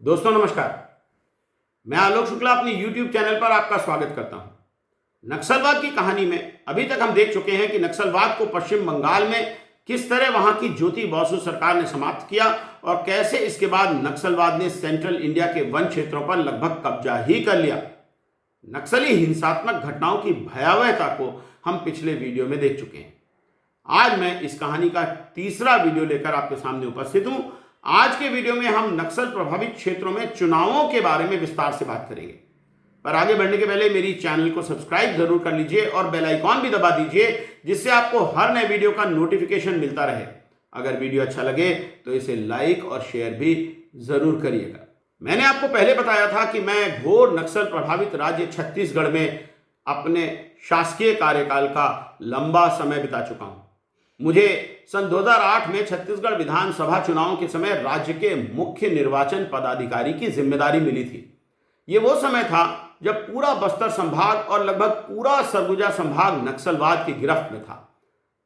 दोस्तों नमस्कार। मैं आलोक शुक्ला अपने YouTube चैनल पर आपका स्वागत करता हूं। नक्सलवाद की कहानी में अभी तक हम देख चुके हैं कि नक्सलवाद को पश्चिम बंगाल में किस तरह वहां की ज्योति बसु सरकार ने समाप्त किया और कैसे इसके बाद नक्सलवाद ने सेंट्रल इंडिया के वन क्षेत्रों पर लगभग कब्जा ही कर लिया। नक्सली हिंसात्मक घटनाओं की भयावहता को हम पिछले वीडियो में देख चुके हैं। आज मैं इस कहानी का तीसरा वीडियो लेकर आपके सामने उपस्थित हूं। आज के वीडियो में हम नक्सल प्रभावित क्षेत्रों में चुनावों के बारे में विस्तार से बात करेंगे। पर आगे बढ़ने के पहले मेरी चैनल को सब्सक्राइब जरूर कर लीजिए और बेल आइकॉन भी दबा दीजिए, जिससे आपको हर नए वीडियो का नोटिफिकेशन मिलता रहे। अगर वीडियो अच्छा लगे तो इसे लाइक और शेयर भी जरूर करिएगा। मैंने आपको पहले बताया था कि मैं घोर नक्सल प्रभावित राज्य छत्तीसगढ़ में अपने शासकीय कार्यकाल का लंबा समय बिता चुका हूं। मुझे सन 2008 में छत्तीसगढ़ विधानसभा चुनाव के समय राज्य के मुख्य निर्वाचन पदाधिकारी की जिम्मेदारी मिली थी। ये वो समय था जब पूरा बस्तर संभाग और लगभग पूरा सरगुजा संभाग नक्सलवाद की गिरफ्त में था।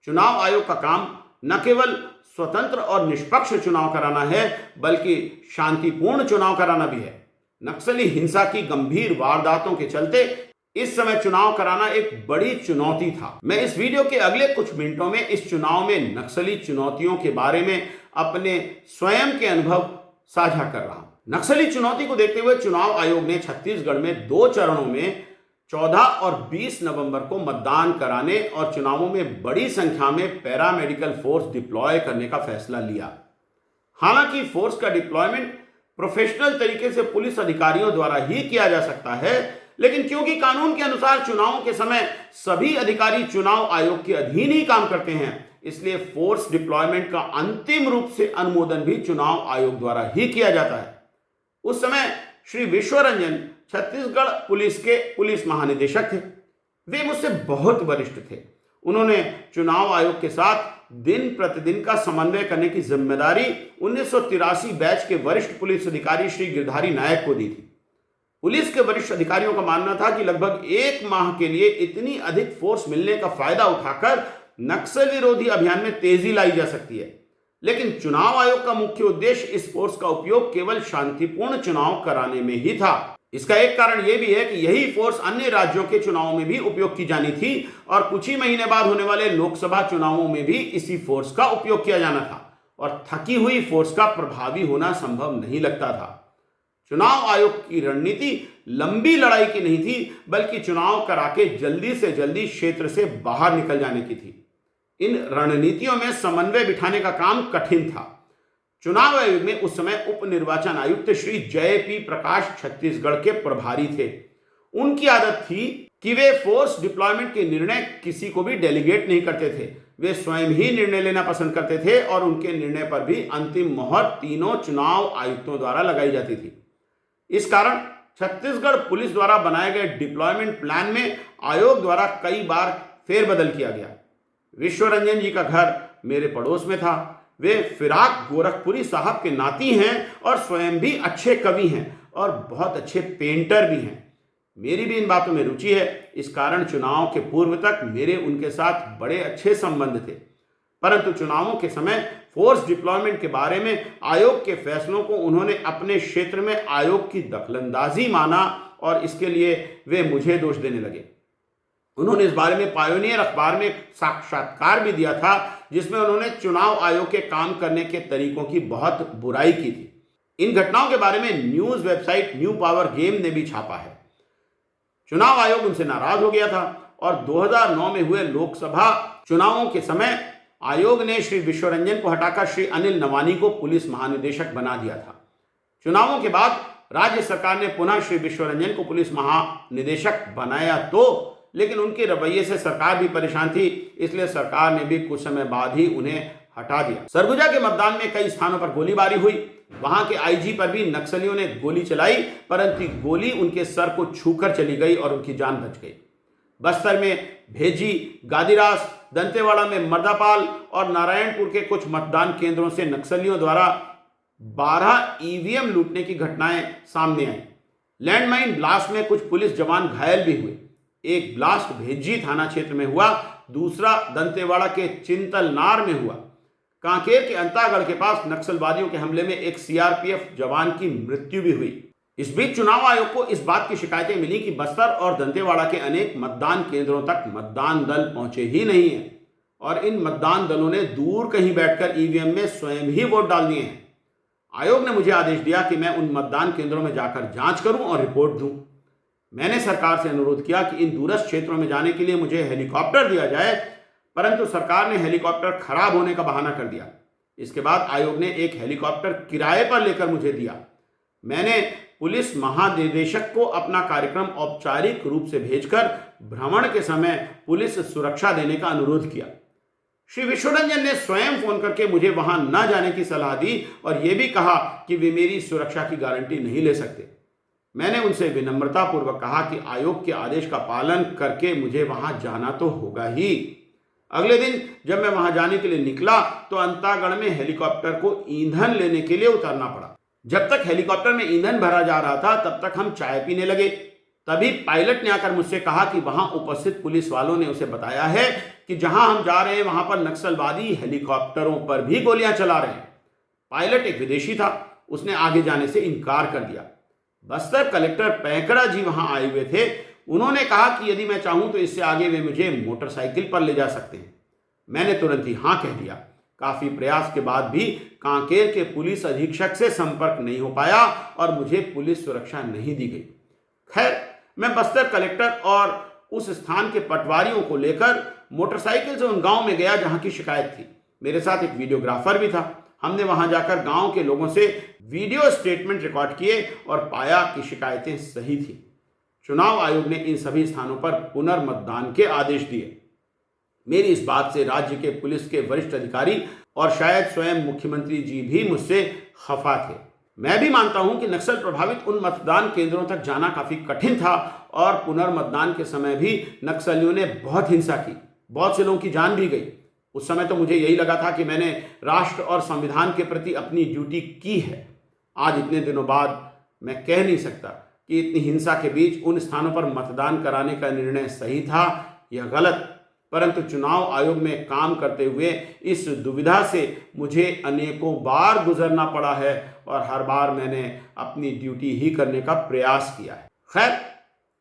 चुनाव आयोग का काम न केवल स्वतंत्र और निष्पक्ष चुनाव कराना है, बल्कि शांतिपूर्ण चुनाव कराना भी है। नक्सली हिंसा की गंभीर वारदातों के चलते इस समय चुनाव कराना एक बड़ी चुनौती था। मैं इस वीडियो के अगले कुछ मिनटों में इस चुनाव में नक्सली चुनौतियों के बारे में अपने स्वयं के अनुभव साझा कर रहा हूं। नक्सली चुनौती को देखते हुए चुनाव आयोग ने छत्तीसगढ़ में 2 चरणों में 14 और 20 नवंबर को मतदान कराने और चुनावों में बड़ी संख्या में पैरामेडिकल फोर्स डिप्लॉय करने का फैसला लिया। हालांकि फोर्स का डिप्लॉयमेंट प्रोफेशनल तरीके से पुलिस अधिकारियों द्वारा ही किया जा सकता है, लेकिन क्योंकि कानून के अनुसार चुनावों के समय सभी अधिकारी चुनाव आयोग के अधीन ही काम करते हैं, इसलिए फोर्स डिप्लॉयमेंट का अंतिम रूप से अनुमोदन भी चुनाव आयोग द्वारा ही किया जाता है। उस समय श्री विश्वरंजन छत्तीसगढ़ पुलिस के पुलिस महानिदेशक थे। वे मुझसे बहुत वरिष्ठ थे। उन्होंने चुनाव आयोग के साथ दिन प्रतिदिन का समन्वय करने की जिम्मेदारी 1983 बैच के वरिष्ठ पुलिस अधिकारी श्री गिरधारी नायक को दी थी। पुलिस के वरिष्ठ अधिकारियों का मानना था कि लगभग 1 माह के लिए इतनी अधिक फोर्स मिलने का फायदा उठाकर नक्सल विरोधी अभियान में तेजी लाई जा सकती है। लेकिन चुनाव आयोग का मुख्य उद्देश्य इस फोर्स का उपयोग केवल शांतिपूर्ण चुनाव कराने में ही था। इसका एक कारण यह भी है कि यही फोर्स अन्य राज्यों के चुनावों में भी उपयोग की जानी थी और कुछ ही महीने बाद होने वाले लोकसभा चुनावों में भी इसी फोर्स का उपयोग किया जाना था, और थकी हुई फोर्स का प्रभावी होना संभव नहीं लगता था। चुनाव आयोग की रणनीति लंबी लड़ाई की नहीं थी, बल्कि चुनाव करा के जल्दी से जल्दी क्षेत्र से बाहर निकल जाने की थी। इन रणनीतियों में समन्वय बिठाने का काम कठिन था। चुनाव आयोग में उस समय उप निर्वाचन आयुक्त श्री जय पी प्रकाश छत्तीसगढ़ के प्रभारी थे। उनकी आदत थी कि वे फोर्स डिप्लॉयमेंट के निर्णय किसी को भी डेलीगेट नहीं करते थे। वे स्वयं ही निर्णय लेना पसंद करते थे और उनके निर्णय पर भी अंतिम मोहर तीनों चुनाव आयुक्तों द्वारा लगाई जाती थी। इस कारण छत्तीसगढ़ पुलिस द्वारा बनाए गए डिप्लॉयमेंट प्लान में आयोग द्वारा कई बार फेरबदल किया गया। विश्वरंजन जी का घर मेरे पड़ोस में था। वे फिराक गोरखपुरी साहब के नाती हैं और स्वयं भी अच्छे कवि हैं और बहुत अच्छे पेंटर भी हैं। मेरी भी इन बातों में रुचि है। इस कारण चुनाव के पूर्व तक मेरे उनके साथ बड़े अच्छे संबंध थे। परंतु चुनावों के समय फोर्स डिप्लॉयमेंट के बारे में आयोग के फैसलों को उन्होंने अपने क्षेत्र में आयोग की दखलंदाजी माना और इसके लिए वे मुझे दोष देने लगे। उन्होंने इस बारे में पायोनियर अखबार में साक्षात्कार भी दिया था, जिसमें उन्होंने चुनाव आयोग के काम करने के तरीकों की बहुत बुराई की थी। इन घटनाओं के बारे में news website new power game ने भी छापा है। चुनाव आयोग उनसे नाराज हो गया था और 2009 में हुए लोकसभा चुनावों के समय आयोग ने श्री विश्वरंजन को हटाकर श्री अनिल नवानी को पुलिस महानिदेशक बना दिया था। चुनावों के बाद राज्य सरकार ने पुनः श्री विश्वरंजन को पुलिस महानिदेशक बनाया लेकिन उनके रवैये से सरकार भी परेशान थी, इसलिए सरकार ने भी कुछ समय बाद ही उन्हें हटा दिया। सरगुजा के मतदान में कई स्थानों पर गोलीबारी हुई। वहां के आईजी पर भी नक्सलियों ने गोली चलाई, परंतु गोली उनके सर को छूकर चली गई और उनकी जान बच गई। बस्तर में भेजी, गादीरास, दंतेवाड़ा में मर्दापाल और नारायणपुर के कुछ मतदान केंद्रों से नक्सलियों द्वारा 12 ईवीएम लूटने की घटनाएं सामने आई। लैंडमाइन ब्लास्ट में कुछ पुलिस जवान घायल भी हुए। एक ब्लास्ट भेजी थाना क्षेत्र में हुआ, दूसरा दंतेवाड़ा के चिंतलनार में हुआ। कांकेर के अंतागढ़ के पास नक्सलवादियों के हमले में एक सीआरपीएफ जवान की मृत्यु भी हुई। इस बीच चुनाव आयोग को इस बात की शिकायतें मिली कि बस्तर और दंतेवाड़ा के अनेक मतदान केंद्रों तक मतदान दल पहुंचे ही नहीं है और इन मतदान दलों ने दूर कहीं बैठकर ईवीएम में स्वयं ही वोट डाल दिए हैं। आयोग ने मुझे आदेश दिया कि मैं उन मतदान केंद्रों में जाकर जांच करूं और रिपोर्ट दूं। मैंने सरकार से अनुरोध किया कि इन दूरस्थ क्षेत्रों में जाने के लिए मुझे हेलीकॉप्टर दिया जाए, परंतु सरकार ने हेलीकॉप्टर खराब होने का बहाना कर दिया। इसके बाद आयोग ने एक हेलीकॉप्टर किराए पर लेकर मुझे दिया। मैंने पुलिस महानिदेशक को अपना कार्यक्रम औपचारिक रूप से भेजकर भ्रमण के समय पुलिस सुरक्षा देने का अनुरोध किया। श्री विश्वरंजन ने स्वयं फोन करके मुझे वहां न जाने की सलाह दी और यह भी कहा कि वे मेरी सुरक्षा की गारंटी नहीं ले सकते। मैंने उनसे विनम्रतापूर्वक कहा कि आयोग के आदेश का पालन करके मुझे वहां जाना तो होगा ही। अगले दिन जब मैं वहां जाने के लिए निकला तो अंतागढ़ में हेलीकॉप्टर को ईंधन लेने के लिए उतरना पड़ा। जब तक हेलीकॉप्टर में ईंधन भरा जा रहा था तब तक हम चाय पीने लगे। तभी पायलट ने आकर मुझसे कहा कि वहां उपस्थित पुलिस वालों ने उसे बताया है कि जहां हम जा रहे हैं वहां पर नक्सलवादी हेलीकॉप्टरों पर भी गोलियां चला रहे हैं। पायलट एक विदेशी था, उसने आगे जाने से इनकार कर दिया। बस्तर कलेक्टर पैकरा जी वहां आए हुए थे। उन्होंने कहा कि यदि मैं चाहूं तो इससे आगे वे मुझे मोटरसाइकिल पर ले जा सकते हैं। मैंने तुरंत ही हां कह दिया। काफी प्रयास के बाद भी कांकेर के पुलिस अधीक्षक से संपर्क नहीं हो पाया और मुझे पुलिस सुरक्षा नहीं दी गई। खैर, मैं बस्तर कलेक्टर और उस स्थान के पटवारियों को लेकर मोटरसाइकिल से उन गांव में गया जहां की शिकायत थी। मेरे साथ एक वीडियोग्राफर भी था। हमने वहां जाकर गांव के लोगों से वीडियो स्टेटमेंट रिकॉर्ड किए और पाया कि शिकायतें सही थी। चुनाव आयोग ने इन सभी स्थानों पर पुनर्मतदान के आदेश दिए। मेरी इस बात से राज्य के पुलिस के वरिष्ठ अधिकारी और शायद स्वयं मुख्यमंत्री जी भी मुझसे खफा थे। मैं भी मानता हूं कि नक्सल प्रभावित उन मतदान केंद्रों तक जाना काफी कठिन था और पुनर्मतदान के समय भी नक्सलियों ने बहुत हिंसा की, बहुत से लोगों की जान भी गई। उस समय तो मुझे यही लगा था कि मैंने राष्ट्र और संविधान के प्रति अपनी ड्यूटी की है। आज इतने दिनों बाद मैं कह नहीं सकता कि इतनी हिंसा के बीच उन स्थानों पर मतदान कराने का निर्णय सही था या गलत, परंतु चुनाव आयोग में काम करते हुए इस दुविधा से मुझे अनेकों बार गुजरना पड़ा है और हर बार मैंने अपनी ड्यूटी ही करने का प्रयास किया है। खैर,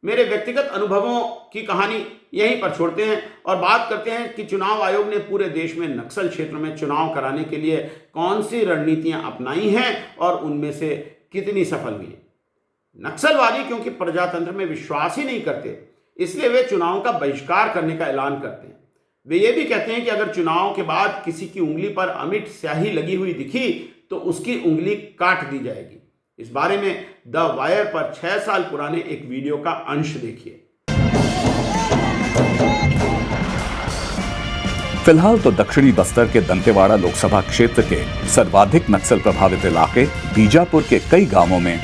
मेरे व्यक्तिगत अनुभवों की कहानी यहीं पर छोड़ते हैं और बात करते हैं कि चुनाव आयोग ने पूरे देश में नक्सल क्षेत्रों में चुनाव कराने के लिए कौन सी रणनीतियां अपनाई हैं और उनमें से कितनी सफल हुई है। नक्सलवादी क्योंकि प्रजातंत्र में विश्वास ही नहीं करते, इसलिए वे चुनाव का बहिष्कार करने का ऐलान करते हैं। वे ये भी कहते हैं कि अगर चुनाव के बाद किसी की उंगली पर अमिट स्याही लगी हुई दिखी तो उसकी उंगली काट दी जाएगी। इस बारे में द वायर पर 6 साल पुराने एक वीडियो का अंश देखिए। फिलहाल तो दक्षिणी बस्तर के दंतेवाड़ा लोकसभा क्षेत्र के सर्वाधिक नक्सल प्रभावित इलाके बीजापुर के कई गांवों में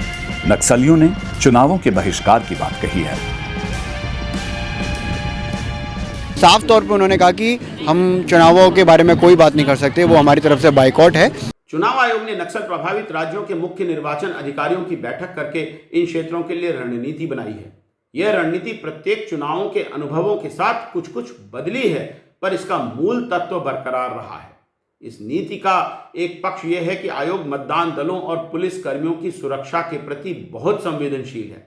नक्सलियों ने चुनावों के बहिष्कार की बात कही है। साफ तौर पे उन्होंने कहा कि हम चुनावों के बारे में कोई बात नहीं कर सकते, वो हमारी तरफ से बाइकॉट है। चुनाव आयोग ने नक्सल प्रभावित राज्यों के मुख्य निर्वाचन अधिकारियों की बैठक करके इन क्षेत्रों के लिए रणनीति बनाई है। यह रणनीति प्रत्येक चुनावों के अनुभवों के साथ कुछ कुछ बदली है, पर इसका मूल तत्व बरकरार रहा है। इस नीति का एक पक्ष यह है कि आयोग मतदान दलों और पुलिस कर्मियों की सुरक्षा के प्रति बहुत संवेदनशील है,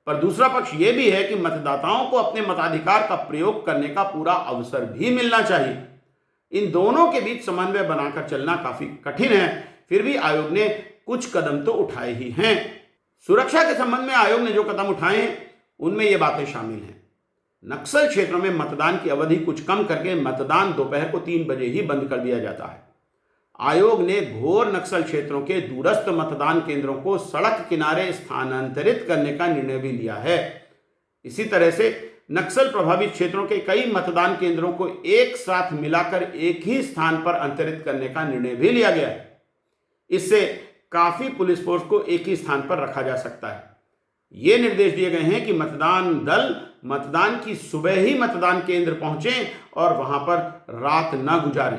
पर दूसरा पक्ष यह भी है कि मतदाताओं को अपने मताधिकार का प्रयोग करने का पूरा अवसर भी मिलना चाहिए। इन दोनों के बीच समन्वय बनाकर चलना काफी कठिन है, फिर भी आयोग ने कुछ कदम तो उठाए ही हैं। सुरक्षा के संबंध में आयोग ने जो कदम उठाए हैं उनमें ये बातें शामिल हैं। नक्सल क्षेत्रों में मतदान की अवधि कुछ कम करके मतदान दोपहर को 3 बजे ही बंद कर दिया जाता है। आयोग ने घोर नक्सल क्षेत्रों के दूरस्थ मतदान केंद्रों को सड़क किनारे स्थानांतरित करने का निर्णय भी लिया है। इसी तरह से नक्सल प्रभावित क्षेत्रों के कई मतदान केंद्रों को एक साथ मिलाकर एक ही स्थान पर अंतरित करने का निर्णय भी लिया गया है। इससे काफी पुलिस फोर्स को एक ही स्थान पर रखा जा सकता है। ये निर्देश दिए गए हैं कि मतदान दल मतदान की सुबह ही मतदान केंद्र पहुंचें और वहां पर रात न गुजारें।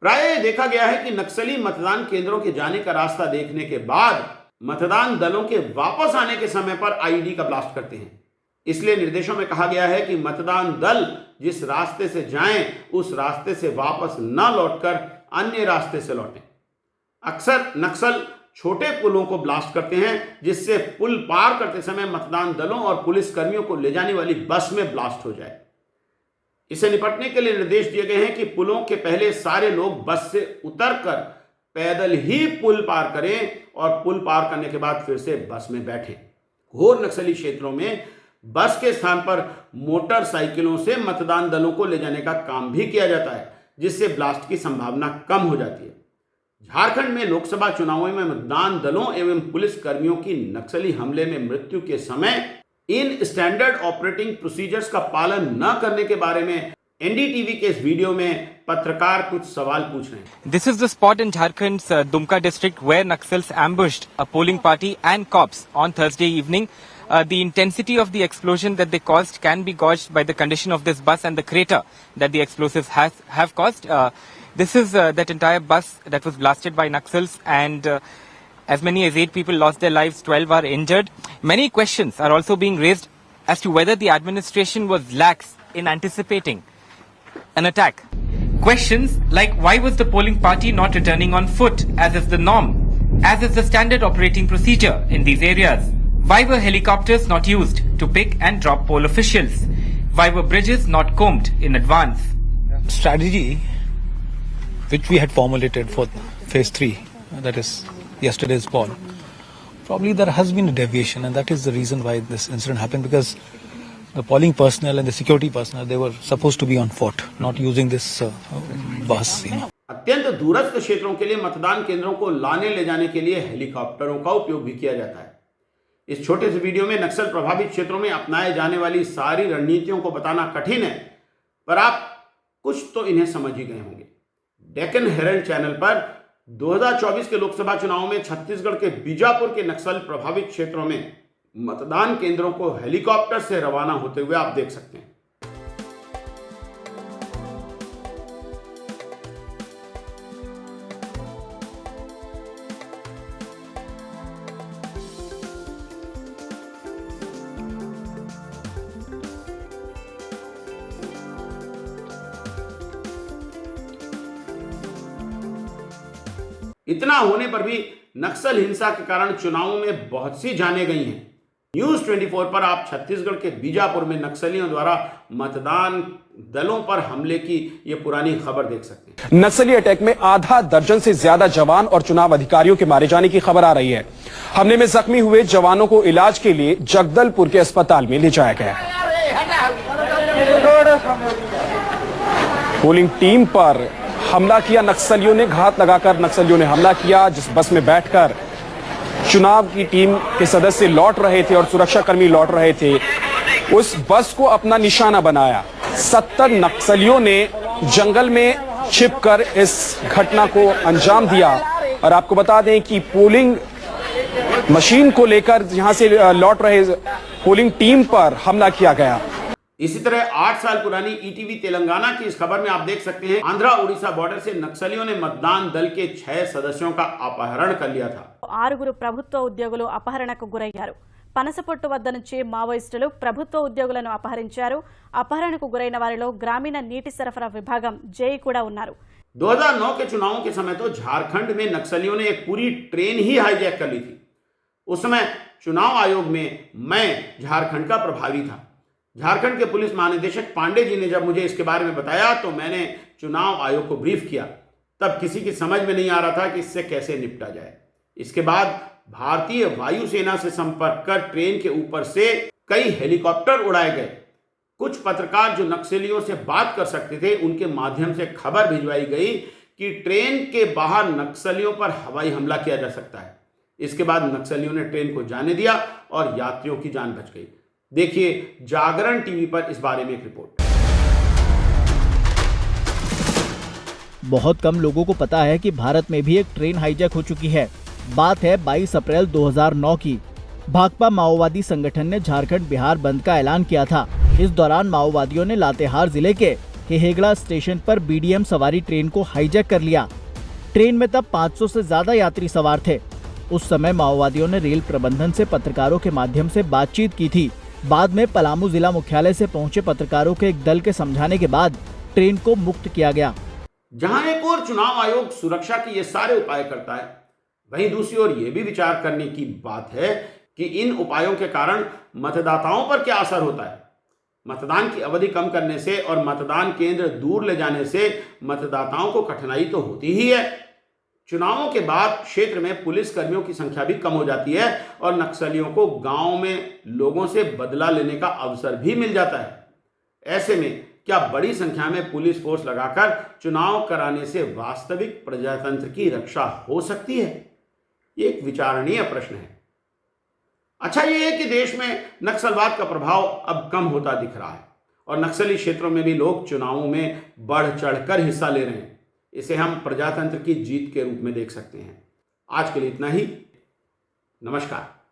प्रायः देखा गया है कि नक्सली मतदान केंद्रों के जाने का रास्ता देखने के बाद मतदान दलों के वापस आने के समय पर आईईडी का ब्लास्ट करते हैं। इसलिए निर्देशों में कहा गया है कि मतदान दल जिस रास्ते से जाएं उस रास्ते से वापस न लौटकर अन्य रास्ते से लौटें। अक्सर नक्सल छोटे पुलों को ब्लास्ट करते हैं, जिससे पुल पार करते समय मतदान दलों और पुलिस कर्मियों को ले जाने वाली बस में ब्लास्ट हो जाए। इसे निपटने के लिए निर्देश दिए गए हैं कि पुलों के पहले सारे लोग बस से उतरकर पैदल ही पुल पार करें और पुल पार करने के बाद फिर से बस में बैठें। घोर नक्सली क्षेत्रों में बस के स्थान पर मोटरसाइकिलों से मतदान दलों को ले जाने का काम भी किया जाता है, जिससे ब्लास्ट की संभावना कम हो जाती है। झारखंड में लोकसभा चुनावों में मतदान दलों एवं पुलिस कर्मियों की नक्सली हमले में मृत्यु के समय इन स्टैंडर्ड ऑपरेटिंग प्रोसीजर्स का पालन न करने के बारे में एनडीटीवी के इस वीडियो में पत्रकार कुछ सवाल पूछ रहे हैं। This is the spot in Jharkhand's Dumka district where Naxals ambushed a polling party and cops on Thursday evening. The intensity of the explosion that they caused can be gauged by the condition of this bus and the crater that the explosives have caused. This is that entire bus that was blasted by Naxals, and as many as 8 people lost their lives, 12 are injured. Many questions are also being raised as to whether the administration was lax in anticipating an attack. Questions like why was the polling party not returning on foot as is the norm, as is the standard operating procedure in these areas? Why were helicopters not used to pick and drop poll officials? Why were bridges not combed in advance? Strategy which we had formulated for phase 3, that is yesterday's poll, probably there has been a deviation, and that is the reason why this incident happened, because the polling personnel and the security personnel, they were supposed to be on foot, not using this bus. अत्यंत दूरस्थ क्षेत्रों के लिए मतदान केंद्रों को लाने ले जाने के लिए हेलीकॉप्टरों का उपयोग भी किया जाता है। इस छोटे से वीडियो में नक्सल प्रभावित क्षेत्रों में अपनाए जाने वाली सारी रणनीतियों को बताना कठिन है, पर आप कुछ तो इन्हें समझ ही गए होंगे। डेक्कन हेरल्ड चैनल पर 2024 के लोकसभा चुनाव में छत्तीसगढ़ के बीजापुर के नक्सल प्रभावित क्षेत्रों में मतदान केंद्रों को हेलीकॉप्टर से रवाना होते हुए आप देख सकते हैं। इतना होने पर भी नक्सल हिंसा के कारण चुनावों में बहुत सी जानें गई हैं। न्यूज 24 पर आप छत्तीसगढ़ के बीजापुर में नक्सलियों द्वारा मतदान दलों पर हमले की ये पुरानी खबर देख सकते हैं। नक्सली अटैक में आधा दर्जन से ज्यादा जवान और चुनाव अधिकारियों के मारे जाने की खबर आ रही है। हमले में जख्मी हुए जवानों को इलाज के लिए जगदलपुर के अस्पताल में ले जाया गया। पोलिंग टीम पर हमला किया नक्सलियों ने, घात लगाकर नक्सलियों ने हमला किया, जिस बस में बैठकर चुनाव की टीम के सदस्य लौट रहे थे और सुरक्षाकर्मी लौट रहे थे, उस बस को अपना निशाना बनाया। 70 नक्सलियों ने जंगल में छिपकर इस घटना को अंजाम दिया। और आपको बता दें कि पोलिंग मशीन को लेकर यहां से लौट रहे पोलिंग टीम पर हमला किया गया। इसी तरह 8 साल पुरानी ईटीवी तेलंगाना की इस खबर में आप देख सकते हैं, आंध्रा उड़ीसा बॉर्डर से नक्सलियों ने मतदान दल के 6 सदस्यों का अपहरण कर लिया था। 6 ప్రభుత్వ ఉద్యోగులు అపహరణకు గురయ్యారు। పనసపొట్టు వద్ద నుంచి మావోయిస్టులు ప్రభుత్వ ఉద్యోగులను అపహరించారు। అపహరణకు గురైన వారిలో గ్రామీణ నీటి సరఫరా విభాగం జేఈ కూడా ఉన్నారు। 2009 के चुनावों के समय तो झारखंड में नक्सलियों ने एक पूरी ट्रेन ही हाईजैक कर ली थी। उस समय चुनाव आयोग में मैं झारखंड का प्रभारी था। झारखंड के पुलिस महानिदेशक पांडे जी ने जब मुझे इसके बारे में बताया तो मैंने चुनाव आयोग को ब्रीफ किया। तब किसी की समझ में नहीं आ रहा था कि इससे कैसे निपटा जाए। इसके बाद भारतीय वायुसेना से संपर्क कर ट्रेन के ऊपर से कई हेलीकॉप्टर उड़ाए गए। कुछ पत्रकार जो नक्सलियों से बात कर सकते थे, उनके माध्यम से खबर भिजवाई गई कि ट्रेन के बाहर नक्सलियों पर हवाई हमला किया जा सकता है। इसके बाद नक्सलियों ने ट्रेन को जाने दिया और यात्रियों की जान बच गई। देखिए जागरण टीवी पर इस बारे में एक रिपोर्ट। बहुत कम लोगों को पता है कि भारत में भी एक ट्रेन हाईजैक हो चुकी है। बात है 22 अप्रैल 2009 की। भाकपा माओवादी संगठन ने झारखंड बिहार बंद का ऐलान किया था। इस दौरान माओवादियों ने लातेहार जिले के हेगड़ा स्टेशन पर बीडीएम सवारी ट्रेन को हाईजैक कर लिया। ट्रेन में तब 500 से ज्यादा यात्री सवार थे। उस समय माओवादियों ने रेल प्रबंधन से पत्रकारों के माध्यम से बातचीत की थी। बाद में पलामू जिला मुख्यालय से पहुंचे पत्रकारों के एक दल के समझाने के बाद ट्रेन को मुक्त किया गया। जहां एक और चुनाव आयोग सुरक्षा के ये सारे उपाय करता है, वहीं दूसरी ओर यह भी विचार करने की बात है कि इन उपायों के कारण मतदाताओं पर क्या असर होता है। मतदान की अवधि कम करने से और मतदान केंद्र दूर ले जाने से मतदाताओं को कठिनाई तो होती ही है। चुनावों के बाद क्षेत्र में पुलिस कर्मियों की संख्या भी कम हो जाती है और नक्सलियों को गांव में लोगों से बदला लेने का अवसर भी मिल जाता है। ऐसे में क्या बड़ी संख्या में पुलिस फोर्स लगाकर चुनाव कराने से वास्तविक प्रजातंत्र की रक्षा हो सकती है? ये एक विचारणीय प्रश्न है। अच्छा ये है कि देश में नक्सलवाद का प्रभाव अब कम होता दिख रहा है और नक्सली क्षेत्रों में भी लोग चुनावों में बढ़ चढ़कर हिस्सा ले रहे हैं। इसे हम प्रजातंत्र की जीत के रूप में देख सकते हैं। आज के लिए इतना ही। नमस्कार।